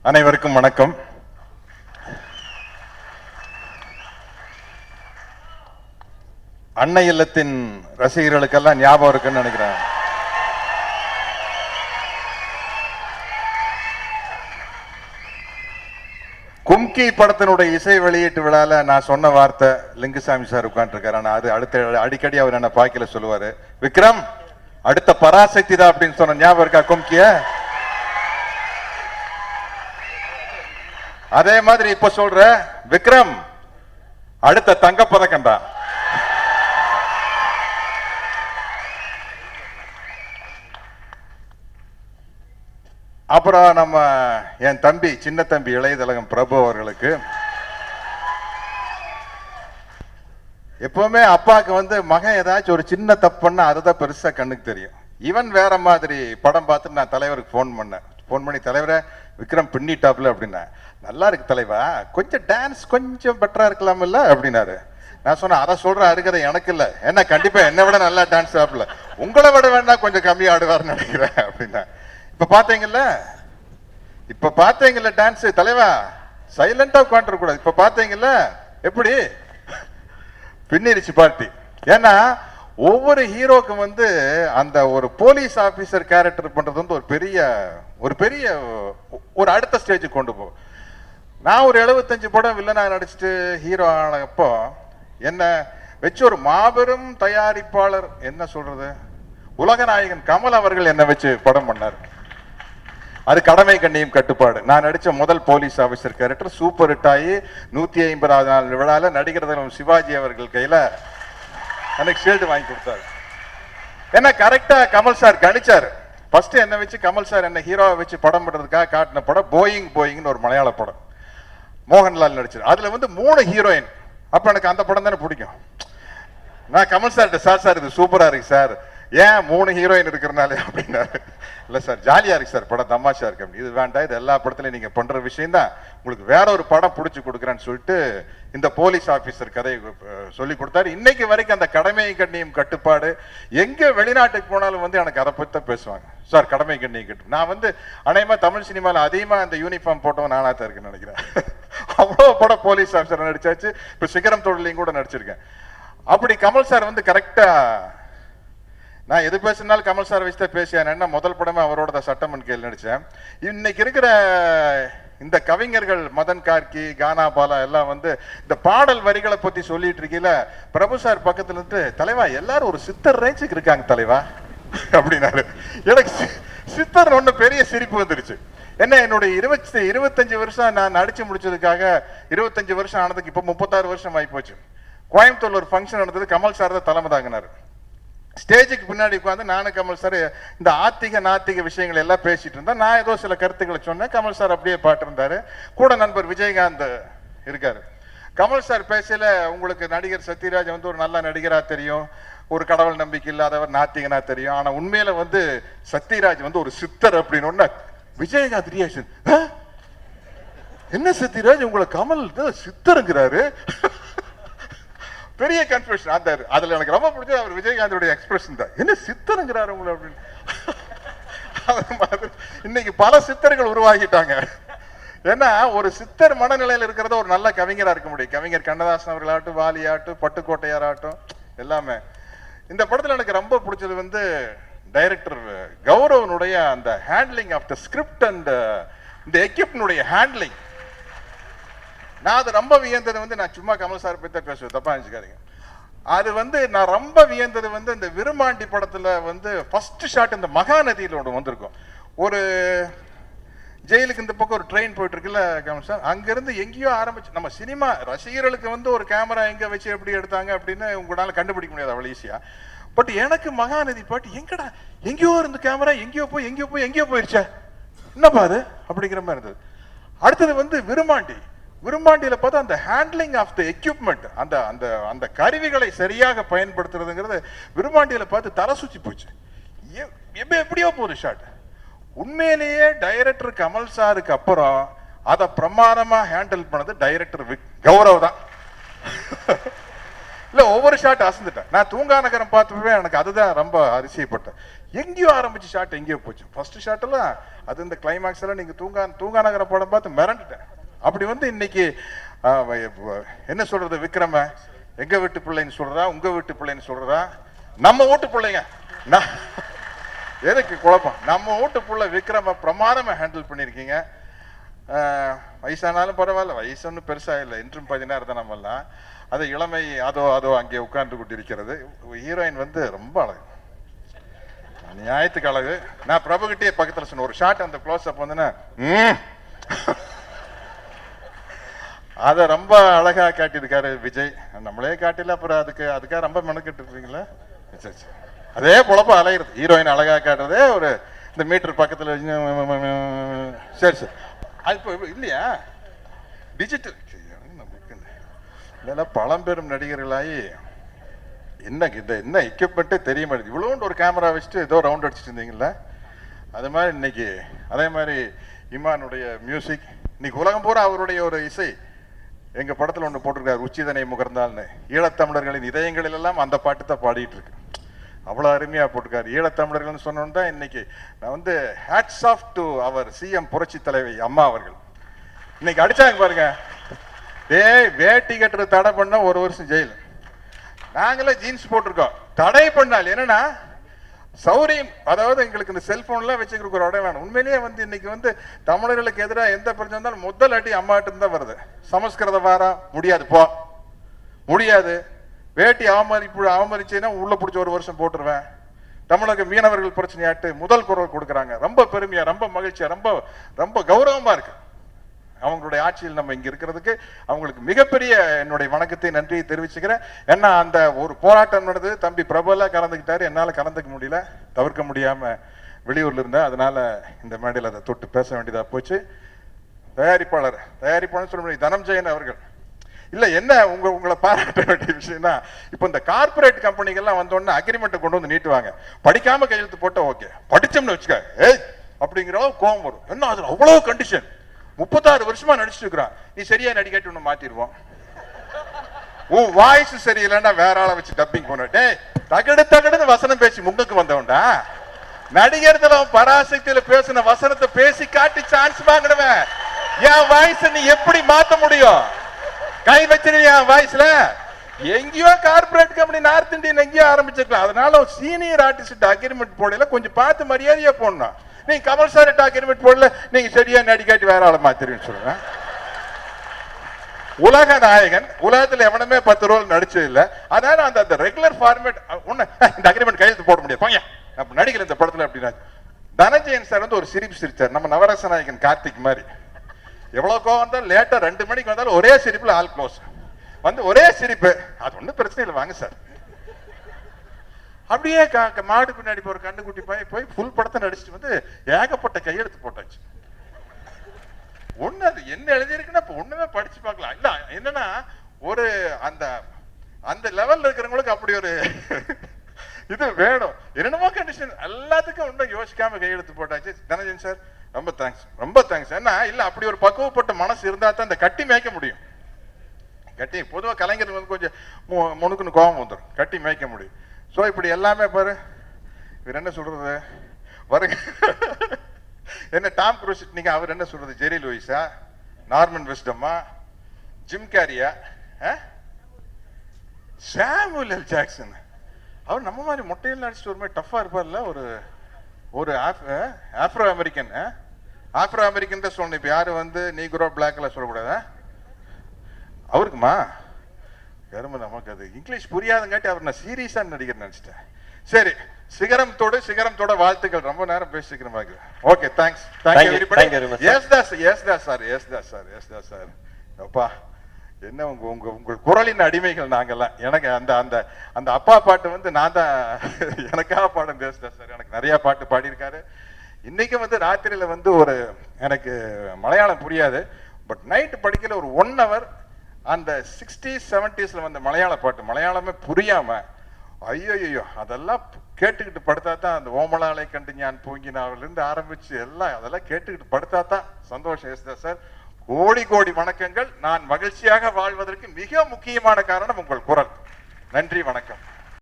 அனைவருக்கும் வணக்கம். அன்னை இல்லத்தின் ரசிகர்களுக்கெல்லாம் ஞாபகம் இருக்குன்னு நினைக்கிறேன். கும்கி படத்தினுடைய இசை வெளியீட்டு விழால நான் சொன்ன வார்த்தை, லிங்குசாமி சார் உட்காந்துருக்காரு. ஆனா அது அடுத்த அடிக்கடி அவர் என்ன பாக்கில சொல்லுவாரு, விக்ரம் அடுத்த பராசக்தி தான் அப்படின்னு சொன்ன ஞாபகம் இருக்கா கும்கிய? அதே மாதிரி இப்ப சொல்ற விக்ரம் அடுத்த தங்க பதக்கம் தான். அப்புறம் நம்ம என் தம்பி, சின்ன தம்பி இளையதலகம் பிரபு அவர்களுக்கு எப்பவுமே அப்பாவுக்கு மகன் ஏதாச்சும் ஒரு சின்ன தப்பு பண்ணா அதுதான் பெருசா கண்ணுக்கு தெரியும். இவன் வேற மாதிரி படம் பார்த்துட்டு நான் தலைவருக்கு ஃபோன் பண்ணி தலைவரை விக்ரம் பின்னிட்டாப்ல அப்படின்னா, நல்லா இருக்கு தலைவா, கொஞ்சம் டான்ஸ் கொஞ்சம் பெட்டரா இருக்கலாம் இல்ல அப்படின்னாரு. நான் சொன்னேன், அதை சொல்ற அருகதை எனக்கு இல்ல, என்ன கண்டிப்பா என்னை விட நல்லா டான்ஸ் ஆடல, உங்களை விட வேணா கொஞ்சம் கம்மியா ஆடுவார்னு நினைக்கிறேன் அப்படின்னா. இப்ப பாத்தீங்கல்ல டான்ஸ் தலைவா, சைலண்டா உட்காந்துருக்க கூடாது. இப்ப பாத்தீங்கல்ல எப்படி பின்னிருச்சு பார்ட்டி. ஏன்னா ஒவ்வொரு ஹீரோக்கும் அந்த ஒரு போலீஸ் ஆபீசர் கேரக்டர் பண்றது ஒரு பெரிய ஒரு அடுத்த ஸ்டேஜுக்கு கொண்டு போகும். நான் ஒரு 75 படம் வில்லனா நடிச்சுட்டு ஹீரோ ஆனப்போ என்ன வச்சு ஒரு மாபெரும் தயாரிப்பாளர், என்ன சொல்றது, உலகநாயகன் கமல் அவர்கள் என்ன வச்சு படம் பண்ணார். அது கடமை கண்ணியம் கட்டுப்பாடு. நான் நடிச்ச முதல் police officer character super hit ஆகி 150வது நாள் விழால நடிகர் தினம் சிவாஜி அவர்கள் கையில எனக்கு ஷீல்டு வாங்கி கொடுத்தாரு. ஏன்னா கரெக்டா கமல் சார் கணிச்சாரு. ஃபர்ஸ்ட் என்ன வச்சு கமல் சார் என்ன ஹீரோவை வச்சு படம் பண்றதுக்காக காட்டின படம் போயிங்னு ஒரு மலையாள படம். மோகன்லால் நடிச்சார். அதுல 3 ஹீரோயின். அப்ப எனக்கு அந்த படம் தானே பிடிக்கும். நான் கமல் சார்கிட்ட, சார் இது சூப்பரா இருக்கு சார், ஏன் 3 ஹீரோயின் இருக்கிறனால அப்படின்னாரு. இல்ல சார் ஜாலியா இருக்கு சார் படம், தமாஷா இருக்கு. இது வேண்டாம், இது எல்லா படத்துலயும் நீங்க பண்ற விஷயம் தான், உங்களுக்கு வேற ஒரு படம் பிடிச்சு கொடுக்குறேன்னு சொல்லிட்டு இந்த போலீஸ் ஆபீசர் கதையை சொல்லி கொடுத்தாரு. இன்னைக்கு வரைக்கும் அந்த கடமை கண்ணியம் கட்டுப்பாடு, எங்க வெளிநாட்டுக்கு போனாலும் எனக்கு அதை பத்தி தான் பேசுவாங்க. சார் கடமை கண்ணியம் கட்டு, நான் அநேகமா தமிழ் சினிமால அதிகமா அந்த யூனிஃபார்ம் போட்டவன் நானா தான் இருக்குன்னு நினைக்கிறேன். அவ்வளவு படம் போலீஸ் ஆபீசர் நடிச்சாச்சு. இப்ப சிகரம் தொழிலையும் கூட நடிச்சிருக்கேன். அப்படி கமல் சார் கரெக்டா, நான் எது பேசினாலும் கமல் சார் வச்சுதான் பேசியான். என்ன முதல் படமே அவரோட சட்டமன் கேள்வி நடிச்சேன். இன்னைக்கு இருக்கிற இந்த கவிஞர்கள் மதன் கார்கி, கானா பாலா எல்லாம் இந்த பாடல் வரிகளை பத்தி சொல்லிட்டு இருக்கீல, பிரபு சார் பக்கத்துல இருந்து தலைவா எல்லாரும் ஒரு சித்தர் ரேஞ்சுக்கு இருக்காங்க தலைவா அப்படின்னாரு. எனக்கு சித்தர் ஒண்ணு பெரிய சிரிப்பு வந்துருச்சு. என்ன என்னுடைய 25 வருஷம் நான் நடிச்சு முடிச்சதுக்காக 25 வருஷம் ஆனதுக்கு இப்ப 36 வருஷம் ஆகி போச்சு. கோயம்புத்தூர்ல ஒரு ஃபங்க்ஷன் நடந்தது, கமல் சார் தான் தலைமை தாங்கினாரு. ஸ்டேஜுக்கு பின்னாடி உட்காந்து நானும் கமல் சார் இந்த ஆத்திக நாத்திக விஷயங்கள் எல்லாம் பேசிட்டு இருந்தா, நான் ஏதோ சில கருத்துக்களை சொன்னேன். கமல் சார் அப்படியே பாட்டு இருந்தாரு. கூட நண்பர் விஜயகாந்த் இருக்காரு. கமல் சார் பேசல, உங்களுக்கு நடிகர் சத்யராஜ் ஒரு நல்ல நடிகரா தெரியும், ஒரு கடவுள் நம்பிக்கை இல்லாதவர் நாத்திகனா தெரியும், ஆனா உண்மையில சத்யராஜ் ஒரு சித்தர் அப்படின்னு. விஜயகாந்த் ரியாக்ஷன், என்ன சத்யராஜ் உங்களை கமல் சித்தருங்கிறாரு? பெரிய கன்ஃபியூஷன். அதுல எனக்கு ரொம்ப பிடிச்சது அவர் விஜயகாந்தோட எக்ஸ்பிரஷன் தான், என்ன சித்தருங்கிறாரு உங்களை அப்படின்னு. இன்னைக்கு பல சித்தர்கள் உருவாகிட்டாங்க. ஏன்னா ஒரு சித்தர் மனநிலையில் இருக்கிறத ஒரு நல்ல கவிஞரா இருக்க முடியும். கவிஞர் கண்ணதாசன் அவர்களாகட்டும், வாலியாகட்டும், பட்டுக்கோட்டையாராகட்டும் எல்லாமே. இந்த படத்துல எனக்கு ரொம்ப பிடிச்சது டைரக்டர் கௌரவனுடைய அந்த handling of the script and இந்த எக்யூப்னுடைய ஹேண்ட்லிங். நான் அது ரொம்ப வியந்தது நான் சும்மா கமல் சார் பத்தி பேசுவேன், தப்பா நினைச்சுக்காதீங்க. அது நான் ரொம்ப வியந்தது இந்த விருமாண்டி படத்துல ஃபர்ஸ்ட் ஷாட் இந்த மகாநதியில ஒன்று வந்திருக்கும். ஒரு ஜெயிலுக்கு இந்த பக்கம் ஒரு ட்ரெயின் போயிட்டு இருக்குல்ல கமல் சார், அங்கிருந்து எங்கேயோ ஆரம்பிச்சு நம்ம சினிமா ரசிகர்களுக்கு ஒரு கேமரா எங்க வச்சு எப்படி எடுத்தாங்க அப்படின்னு உங்களால கண்டுபிடிக்க முடியாது அவ்வளவு ஈஸியா. பட் எனக்கு மகாநதி பாட்டு எங்கடா எங்கேயோ இருந்து கேமரா எங்கேயோ போயிருச்சா, என்னப்பா அது அப்படிங்கிற மாதிரி இருந்தது. அடுத்தது விரும்பாண்டியில பார்த்தா அந்த ஹேண்ட்லிங் ஆஃப் த எக்யூப்மெண்ட், அந்த அந்த அந்த கருவிகளை சரியாக பயன்படுத்துறதுங்கிறது விரும்பாண்டியில பார்த்து தலை சுத்தி போச்சு. எப்படியோ போகுது ஷாட். உண்மையிலேயே டைரக்டர் கமல் சாருக்கு அப்புறம் அதை பிரமாதமா ஹேண்டில் பண்ணது டைரக்டர் கௌரவ் தான். இல்ல ஒவ்வொரு ஷாட் அசந்துட்டேன். நான் தூங்கா நகரம் பார்த்தப்பவே எனக்கு அதுதான் ரொம்ப அதிசயப்பட்டேன். எங்கேயோ ஆரம்பிச்சு ஷாட் எங்கேயோ போச்சு. ஃபர்ஸ்ட் ஷாட் எல்லாம் அது இந்த கிளைமாக்ஸ் எல்லாம் நீங்க தூங்கானகர படம் பார்த்து மிரண்டுட்டேன். அப்படி வந்து இன்னைக்கு என்ன சொல்றது, விக்ரம எங்க வீட்டு பிள்ளைன்னு சொல்றதா உங்க வீட்டு பிள்ளைன்னு சொல்றதா? நம்ம வீட்டு பிள்ளைங்க. எதுக்கு குழப்பம்? நம்ம வீட்டு பிள்ளை விக்ரம பிரமாதமா ஹேண்டில் பண்ணிருக்கீங்க. வயசானாலும் பரவாயில்ல, வயசு ஒன்றும் பெருசா இல்லை, இன்றும் 16 தான் நம்மெல்லாம். அது இளமை அதோ அங்கே உட்கார்ந்து கொண்டிருக்கிறது. ஹீரோயின் வந்து ரொம்ப அழகு, நியாயத்துக்கு அழகு. நான் பிரபுகிட்டே பக்கத்தில் சொன்ன ஒரு ஷாட் அந்த க்ளோஸ் அப் வந்துன்னா அதை ரொம்ப அழகா காட்டியிருக்காரு விஜய். நம்மளே காட்டில அப்புறம் அதுக்காக ரொம்ப மெனக்கிட்டு இருக்கீங்களா? அதே பொழப்ப அலைகிறது. ஹீரோயின் அழகா காட்டுறதே ஒரு இந்த மீட்டர் பக்கத்தில் சரி சரி அது இப்போ இல்லையா டிஜிட்டல் இதெல்லாம் பழம்பெரும் நடிகர்களாகி என்ன எக்யூப்மெண்ட்டே தெரிய மாட்டேங்குது. இவ்வளோண்டு ஒரு கேமரா வச்சுட்டு ஏதோ ரவுண்ட் அடிச்சுட்டு இருந்தீங்களா? அது மாதிரி இன்னைக்கு அதே மாதிரி இமானுடைய மியூசிக் இன்னைக்கு உலகம் பூரா அவருடைய ஒரு இசை. எங்க படத்துல ஒன்று போட்டிருக்காரு, உச்சிதனை முகர்ந்தால்னு. ஈழத்தமிழர்களின் இதயங்களில் எல்லாம் அந்த பாட்டு தான் பாடிட்டு இருக்கு. அவ்வளோ அருமையா போட்டிருக்காரு. ஈழத்தமிழர்கள்னு சொன்னோன்னு தான் இன்னைக்கு நான் வந்து ஹேட்ஸ் ஆஃப் டு அவர் சிஎம் புரட்சி தலைவி அம்மா அவர்கள். இன்னைக்கு அடிச்சாங்க பாருங்க, வேட்டி கட்டுறது தடை பண்ண 1 வருஷம் ஜெயில். நாங்களே ஜீன்ஸ் போட்டிருக்கோம். தடை பண்ணால் என்னன்னா சௌரியம், அதாவது எங்களுக்கு இந்த செல்போன்லாம் வச்சுக்கிற ஒரு இடம் வேணும். உண்மையிலேயே வந்து இன்னைக்கு வந்து தமிழர்களுக்கு எதிராக எந்த பிரச்சனை இருந்தாலும் முதல் அடி அம்மாட்டு தான் வருது. சமஸ்கிருத வாரம் முடியாது, போ முடியாது. வேட்டி அவமதிச்சேன்னா உள்ள பிடிச்ச 1 வருஷம் போட்டுருவேன். தமிழக மீனவர்கள் பிரச்சனையாட்டு முதல் குரல் கொடுக்குறாங்க. ரொம்ப பெருமையா, ரொம்ப மகிழ்ச்சியா, ரொம்ப ரொம்ப கௌரவமா இருக்கு. அவங்களுடைய ஆட்சியில் நம்ம இங்க இருக்கிறதுக்கு அவங்களுக்கு மிகப்பெரிய என்னுடைய வணக்கத்தை நன்றியை தெரிவிச்சுக்கிறேன். ஏன்னா அந்த ஒரு போராட்டம் நடந்தது, தம்பி பிரபலா கலந்துக்கிட்டாரு, என்னால கலந்துக்க முடியல, தவிர்க்க முடியாம வெளியூர்ல இருந்தேன். அதனால இந்த மேடையில் அதை தொட்டு பேச வேண்டியதா போச்சு. தயாரிப்பாளர் சொல்ல முடியும் தனஞ்சயன் அவர்கள் இல்ல என்ன உங்களை பாராட்ட வேண்டிய விஷயம்னா, இப்ப இந்த கார்பரேட் கம்பெனிகள்லாம் வந்தோடனே அக்ரிமெண்ட் கொண்டு வந்து நீட்டுவாங்க. படிக்காம கையெழுத்து போட்ட ஓகே, படிச்சோம்னு வச்சுக்க ஏய் அப்படிங்கிற கோபம் வரும். என்ன அதுல அவ்வளவு கண்டிஷன். 36 வருஷமா நடிச்சுட்டு இருக்கிறான், நீ சரியா நடிக்காட்டி ஒண்ணு மாத்திடுவோம். உன் வாய்ஸ் சரியில்லைன்னா வேற ஆளை வச்சு டப்பிங் போனே தகடு வசனம் பேசி முன்னுக்கு வந்தவன்டா. நடிகர்ல பராசக்தியில பேசின வசனத்தை பேசி காட்டி சான்ஸ் வாங்கிடுவேன். என் வாய்ஸ் நீ எப்படி மாத்த முடியும்? கை வச்சிருவியா வாய்ஸ்ல? எங்கேயோ கார்பரேட் கம்பெனி நார்த் இந்தியன் எங்கேயோ ஆரம்பிச்சிருக்கலாம். அதனால சீனியர் ஆர்டிஸ்ட் அக்ரிமெண்ட் போடல, கொஞ்சம் பார்த்து மரியாதையா போடணும். நீங்க கமல் சார் அக்ரிமெண்ட் போடல, நீங்க சரியா நடிக்காட்டி வேற ஆளை மாத்திருவீன்னு சொல்லுங்க. உலக நாயகன், உலகத்துல எவனுமே 10 ரோல் நடிச்சது இல்ல. அதனால அந்த ரெகுலர் ஃபார்மேட் இந்த அக்ரிமெண்ட் கையெழுத்து போட முடியாது, போங்க நடிகர் இந்த படத்துல அப்படின்னா. தனஞ்சயன் சார் வந்து ஒரு சிரிப்பு சிரிச்சார், நம்ம நவரச நாயகன் கார்த்திக் மாதிரி. எவ்வளவு கோவம் வந்தாலும் லேட்டா 2 மணிக்கு வந்தாலும் ஒரே சிரிப்புல ஆல் க்ளோஸ் வந்து ஒரே சிரிப்பு. அது ஒன்றும் பிரச்சனை இல்லை, வாங்க சார். அப்படியே மாடு பின்னாடி போற கண்ணுக்குட்டி போய் ஃபுல் படத்தை நடிச்சுட்டு வந்து ஏகப்பட்ட கையெழுத்து போட்டாச்சு. ஒண்ணு அது என்ன எழுதியிருக்குன்னா ஒண்ணுமே படிச்சு பார்க்கலாம். இல்ல என்னன்னா ஒரு அந்த லெவல்ல இருக்கிறவங்களுக்கு அப்படி ஒரு இது வேணும். என்னென்னமோ கண்டிஷன் எல்லாத்துக்கும் ஒன்றும் யோசிக்காம கையெழுத்து போட்டாச்சு. தனஞ்சயன் சார் ரொம்ப தேங்க்ஸ். ஏன்னா இல்ல அப்படி ஒரு பக்குவப்பட்ட மனசு இருந்தா தான் இந்த கட்டி மேய்க்க முடியும். கட்டி பொதுவா கலைஞர் வந்து கொஞ்சம் முணுக்குன்னு கோபம் வந்துடும், கட்டி மேய்க்க முடியும். ஸோ இப்படி எல்லாமே பாரு, இவர் என்ன சொல்றது வருங்க என்ன டாம் க்ரூஸ் நீங்க அவர் என்ன சொல்றது, ஜெரி லூயிஸா, நார்மன் வெஸ்டமா, ஜிம் கேரியா, சாமுவேல் எல் ஜாக்சன். அவர் நம்ம மாதிரி மொட்டையில் நடிச்சுட்டு ஒரு மாதிரி டஃபா இருப்பார்ல, ஒரு ஆப்ரோ அமெரிக்கன் தான் சொல்லணும். இப்ப யாரு வந்து நீக்ரோ பிளாக்ல சொல்லக்கூடாது அவருக்குமா? நமக்கு அது இங்கிலீஷ் புரியாதுங்காட்டி அவர் நான் சீரியஸா நடிகர் நினைச்சிட்டேன். சரி, சிகரத்தோட வாழ்த்துக்கள். ரொம்ப நேரம் பேசிக்கிற மாதிரி. Okay, thanks. சார் அப்பா என்ன உங்கள் குரலின் அடிமைகள் நாங்கெல்லாம். எனக்கு அந்த அப்பா பாட்டு வந்து நான் தான் எனக்காக பாடம் பேசுதா சார். எனக்கு நிறைய பாட்டு பாடியிருக்காரு. இன்னைக்கு வந்து ராத்திரியில வந்து எனக்கு மலையாளம் புரியாது, பட் நைட்டு படிக்கல ஒரு 1 hour அந்த 60s 70sல வந்த மலையாள பாட்டு, மலையாளமே புரியாம ஐயோ அதெல்லாம் கேட்டுக்கிட்டு படுத்தா தான், அந்த ஓமலாலை கண்டு ஞான் பூங்கினாவில இருந்து ஆரம்பிச்சு எல்லாம் அதெல்லாம் கேட்டுக்கிட்டு படுத்தா தான் சந்தோஷம். ஏசுதா சார், கோடி வணக்கங்கள். நான் மகிழ்ச்சியாக வாழ்வதற்கு மிக முக்கியமான காரணம் உங்கள் குரல். நன்றி, வணக்கம்.